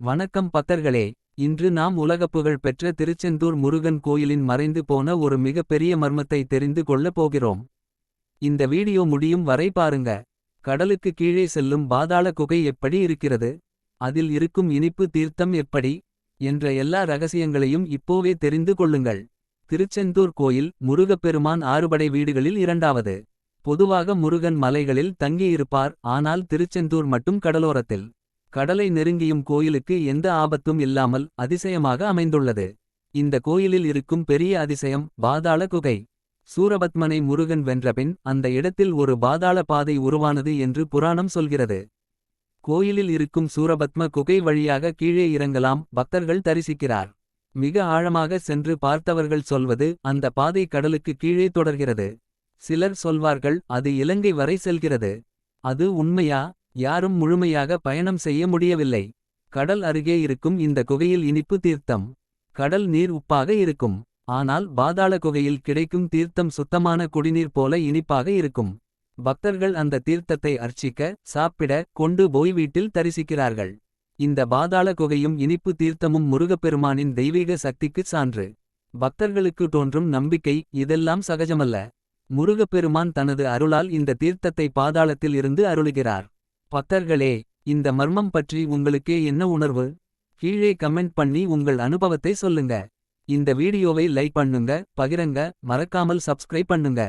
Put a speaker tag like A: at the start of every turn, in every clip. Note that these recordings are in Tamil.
A: வணக்கம் பக்தர்களே. இன்று நாம் உலகப்புகழ் பெற்ற திருச்செந்தூர் முருகன் கோயிலின் மறைந்து போன ஒரு மிகப்பெரிய மர்மத்தை தெரிந்து கொள்ளப் போகிறோம். இந்த வீடியோ முடியும் வரை பாருங்க. கடலுக்கு கீழே செல்லும் பாதாள குகை எப்படி இருக்கிறது. அதில் இருக்கும் இனிப்பு தீர்த்தம் எப்படி என்ற எல்லா ரகசியங்களையும் இப்போவே தெரிந்து கொள்ளுங்கள். திருச்செந்தூர் கோயில் முருகப்பெருமான் ஆறுபடை வீடுகளில் இரண்டாவது. பொதுவாக முருகன் மலைகளில் தங்கியிருப்பார். ஆனால் திருச்செந்தூர் மட்டும் கடலோரத்தில். கடலை நெருங்கியும் கோயிலுக்கு எந்த ஆபத்தும் இல்லாமல் அதிசயமாக அமைந்துள்ளது. இந்த கோயிலில் இருக்கும் பெரிய அதிசயம் பாதாள குகை. சூரபத்மனை முருகன் வென்றபின் அந்த இடத்தில் ஒரு பாதாள பாதை உருவானது என்று புராணம் சொல்கிறது. கோயிலில் இருக்கும் சூரபத்ம குகை வழியாக கீழே இறங்கலாம். பக்தர்கள் தரிசிக்கிறார். மிக ஆழமாக சென்று பார்த்தவர்கள் சொல்வது அந்த பாதை கடலுக்கு கீழே தொடர்கிறது. சிலர் சொல்வார்கள் அது இலங்கை வரை செல்கிறது. அது உண்மையா? யாரும் முழுமையாக பயணம் செய்ய முடியவில்லை. கடல் அருகே இருக்கும் இந்த குகையில் இனிப்பு தீர்த்தம். கடல் நீர் உப்பாக இருக்கும். ஆனால் பாதாள குகையில் கிடைக்கும் தீர்த்தம் சுத்தமான குடிநீர் போல இனிப்பாக இருக்கும். பக்தர்கள் அந்த தீர்த்தத்தை அர்ச்சிக்க சாப்பிட கொண்டு போய் வீட்டில் தரிசிக்கிறார்கள். இந்த பாதாள குகையும் இனிப்பு தீர்த்தமும் முருகப்பெருமானின் தெய்வீக சக்திக்குச் சான்று. பக்தர்களுக்கு தோன்றும் நம்பிக்கை இதெல்லாம் சகஜமல்ல. முருகப்பெருமான் தனது அருளால் இந்த தீர்த்தத்தை பாதாளத்தில் இருந்து அருளுகிறார். பக்தர்களே, இந்த மர்மம் பற்றி உங்களுக்கே என்ன உணர்வு? கீழே கமெண்ட் பண்ணி உங்கள் அனுபவத்தை சொல்லுங்க. இந்த வீடியோவை லைக் பண்ணுங்க, பகிரங்க, மறக்காமல் சப்ஸ்கிரைப் பண்ணுங்க.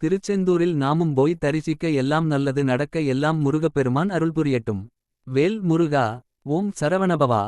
A: திருச்செந்தூரில் நாமும் போய் தரிசிக்க எல்லாம் நல்லது நடக்க எல்லாம் முருகப்பெருமான் அருள் புரியட்டும். வேல் முருகா. ஓம் சரவணபவா.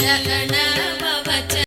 B: Jagana